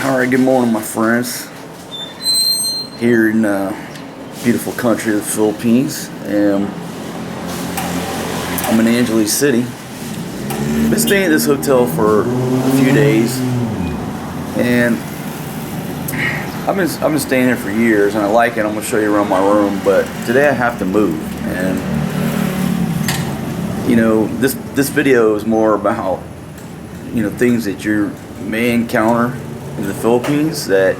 Alright, good morning, my friends. Here in beautiful country of the Philippines. I'm in Angeles City. Been staying at this hotel for a few days, and I've been staying here for years, and I like it. I'm gonna show you around my room, but today I have to move, and this video is more about things that you may encounter in the Philippines that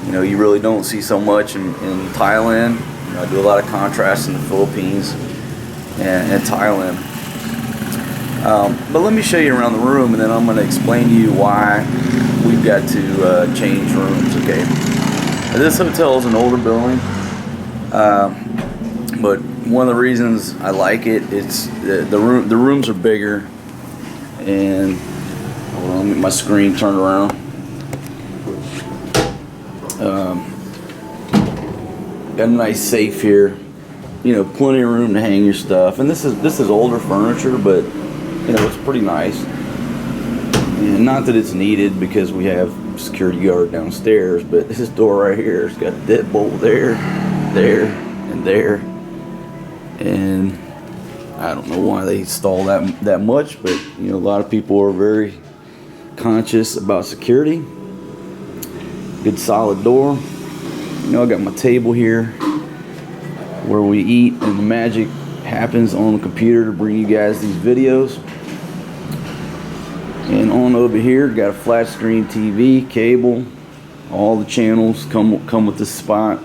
you really don't see so much in Thailand. I do a lot of contrast in the Philippines and Thailand. But let me show you around the room, and then I'm going to explain to you why we've got to change rooms. Okay, this hotel is an older building, but one of the reasons I like it, it's the rooms are bigger, and hold on, let me get my screen turned around. Got a nice safe here, plenty of room to hang your stuff, and this is older furniture, but it's pretty nice. And not that it's needed because we have security guard downstairs, but this door right here, it's got a deadbolt there, and there, and I don't know why they install that much, but a lot of people are very conscious about security. Good solid door. I got my table here where we eat, and the magic happens on the computer to bring you guys these videos. And on over here, got a flat screen TV, cable, all the channels come with this spot,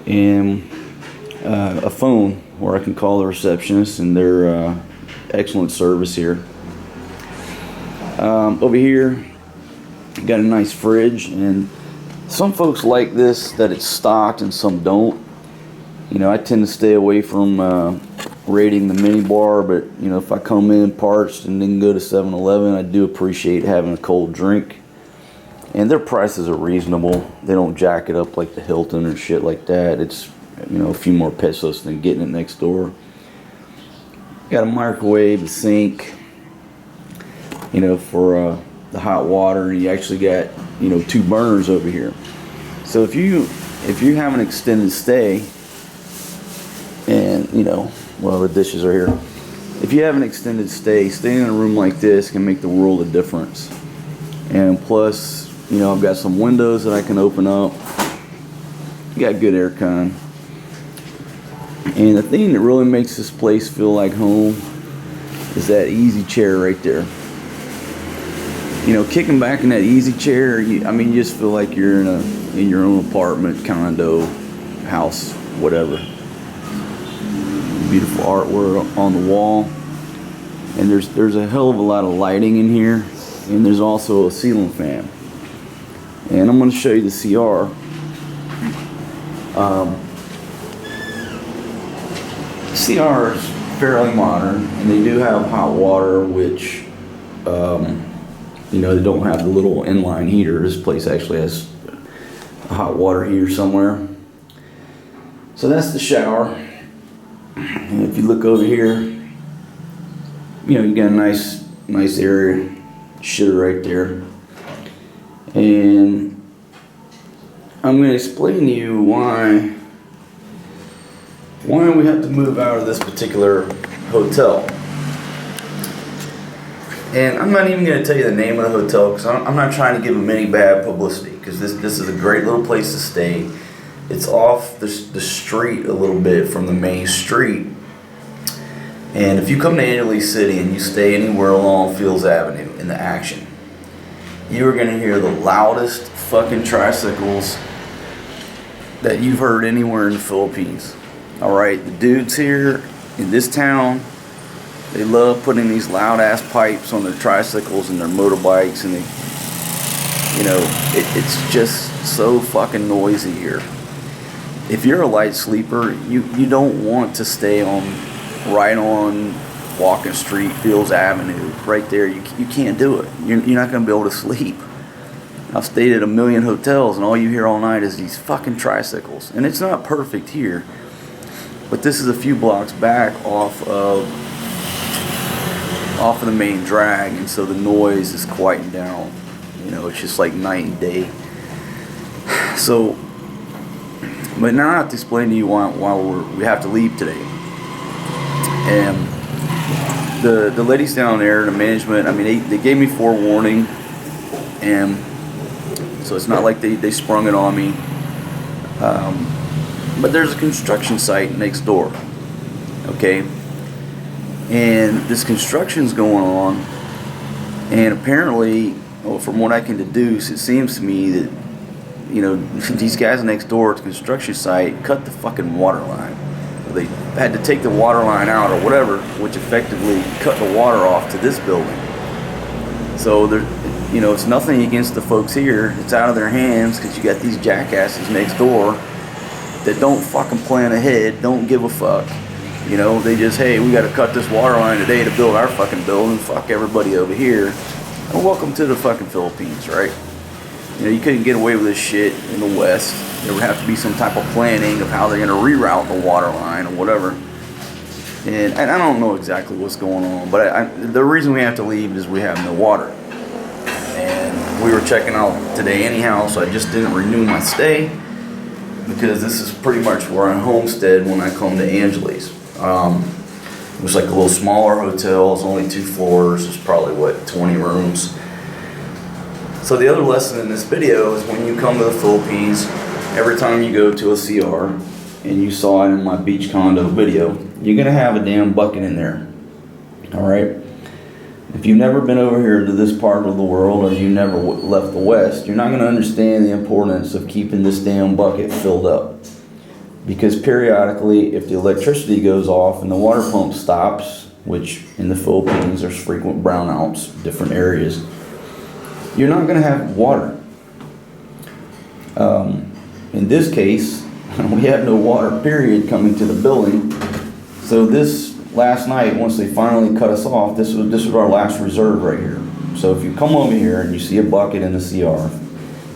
and a phone where I can call the receptionist, and they're excellent service here. Over here, got a nice fridge, and some folks like this, that it's stocked, and some don't. I tend to stay away from raiding the mini bar, but if I come in parched and then go to 7-Eleven, I do appreciate having a cold drink. And their prices are reasonable. They don't jack it up like the Hilton or shit like that. It's a few more pesos than getting it next door. Got a microwave, a sink, for the hot water, and you actually got 2 burners over here. So if you have an extended stay, and the dishes are here. If you have an extended stay, staying in a room like this can make the world of difference. And plus, I've got some windows that I can open up. Got good air con. And the thing that really makes this place feel like home is that easy chair right there. Kicking back in that easy chair, you just feel like you're in your own apartment, condo, house, whatever. Beautiful artwork on the wall, and there's a hell of a lot of lighting in here, and there's also a ceiling fan. And I'm going to show you the CR. CR is fairly modern, and they do have hot water, which they don't have the little inline heater. This place actually has a hot water heater somewhere. So that's the shower. And if you look over here, you got a nice area, shitter right there. And I'm going to explain to you why we have to move out of this particular hotel. And I'm not even going to tell you the name of the hotel, because I'm not trying to give them any bad publicity, because this is a great little place to stay. It's off the street a little bit from the main street. And if you come to Angeles City and you stay anywhere along Fields Avenue in the Action, you are going to hear the loudest fucking tricycles that you've heard anywhere in the Philippines. Alright, the dudes here in this town, they love putting these loud ass pipes on their tricycles and their motorbikes, and it's just so fucking noisy here. If you're a light sleeper, you don't want to stay right on Walking Street, Fields Avenue, right there. You can't do it. You're not going to be able to sleep. I've stayed at a million hotels, and all you hear all night is these fucking tricycles. And it's not perfect here, but this is a few blocks back off of the main drag, and so the noise is quieting down. You know, it's just like night and day. So, but now I have to explain to you why we have to leave today. And the ladies down there, the management, I mean, they gave me forewarning, and so it's not like they sprung it on me. But there's a construction site next door, okay? And this construction's going on, and apparently, well, from what I can deduce, it seems to me that, you know, these guys next door at the construction site cut the fucking water line. They had to take the water line out or whatever, which effectively cut the water off to this building. So there, you know, it's nothing against the folks here. It's out of their hands because you got these jackasses next door that don't fucking plan ahead, don't give a fuck. You know, they just, hey, we got to cut this water line today to build our fucking building. Fuck everybody over here. And welcome to the fucking Philippines, right? You know, you couldn't get away with this shit in the West. There would have to be some type of planning of how they're going to reroute the water line or whatever. And I don't know exactly what's going on, but the reason we have to leave is we have no water. And we were checking out today anyhow, so I just didn't renew my stay because this is pretty much where I homestead when I come to Angeles. It was like a little smaller hotel. It's only 2 floors. It's probably, 20 rooms. So the other lesson in this video is when you come to the Philippines, every time you go to a CR, and you saw it in my beach condo video, you're going to have a damn bucket in there. Alright? If you've never been over here to this part of the world, or you never left the West, you're not going to understand the importance of keeping this damn bucket filled up. Because periodically, if the electricity goes off and the water pump stops, which in the Philippines there's frequent brownouts, different areas, you're not going to have water. In this case, we have no water, period, coming to the building. So this last night, once they finally cut us off, this was our last reserve right here. So if you come over here and you see a bucket in the CR,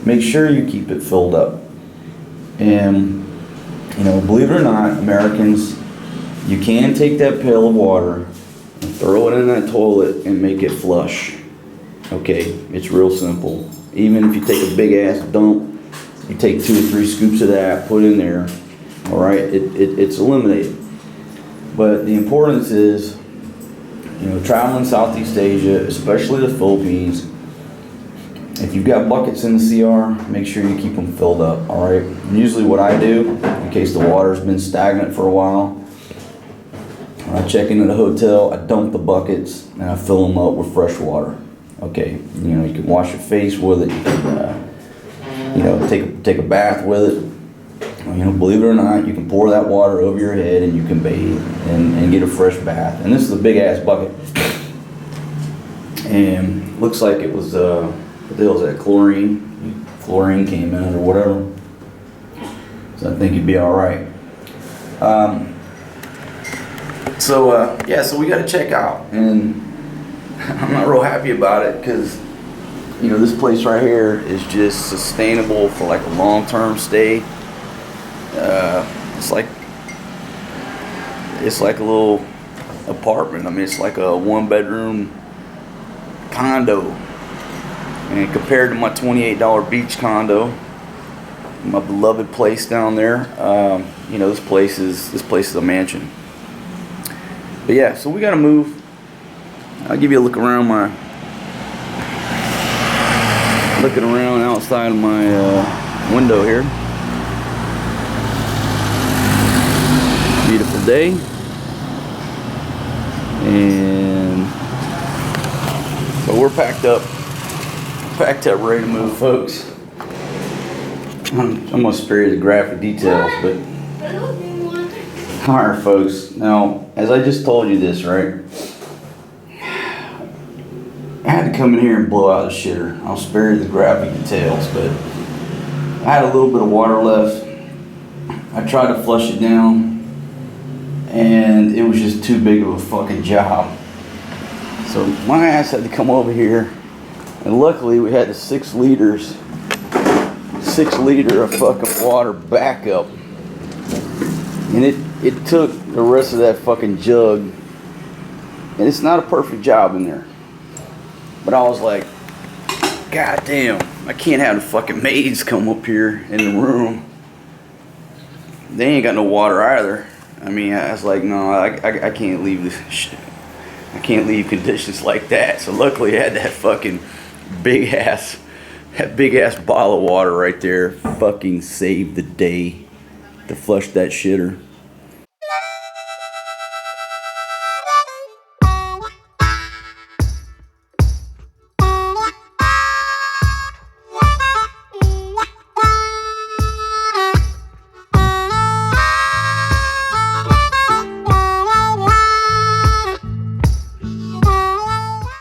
make sure you keep it filled up. And, you know, believe it or not, Americans, you can take that pail of water and throw it in that toilet and make it flush. Okay, it's real simple. Even if you take a big ass dump, you take 2 or 3 scoops of that, put in there, all right, it's eliminated. But the importance is, you know, traveling Southeast Asia, especially the Philippines, if you've got buckets in the CR, make sure you keep them filled up, all right? Usually what I do, in case the water's been stagnant for a while, when I check into the hotel, I dump the buckets and I fill them up with fresh water. Okay, you know, you can wash your face with it, you can, you know, take a bath with it. You know, believe it or not, you can pour that water over your head and you can bathe and get a fresh bath. And this is a big ass bucket. And looks like it was, what the hell is that, chlorine? Chlorine came in it or whatever. So I think you'd be alright. Yeah, so we got to check out. And I'm not real happy about it because, you know, this place right here is just sustainable for like a long-term stay. It's like a little apartment. I mean, it's like a 1-bedroom condo. And compared to my $28 beach condo, my beloved place down there, you know, this place is a mansion. But yeah, so we got to move. I'll give you a look around outside of my window here. Beautiful day. And so we're packed up ready to move, folks. I'm gonna spare you the graphic details, but alright folks, now as I just told you this, right? I had to come in here and blow out the shitter. I'll spare you the graphic details, but I had a little bit of water left. I tried to flush it down, and it was just too big of a fucking job. So my ass had to come over here, and luckily we had the 6 liter of fucking water backup. And it took the rest of that fucking jug, and it's not a perfect job in there. But I was like, God damn, I can't have the fucking maids come up here in the room. They ain't got no water either. I mean, I was like, no, I can't leave this shit. I can't leave conditions like that. So luckily I had that fucking big ass bottle of water right there. Fucking saved the day to flush that shitter.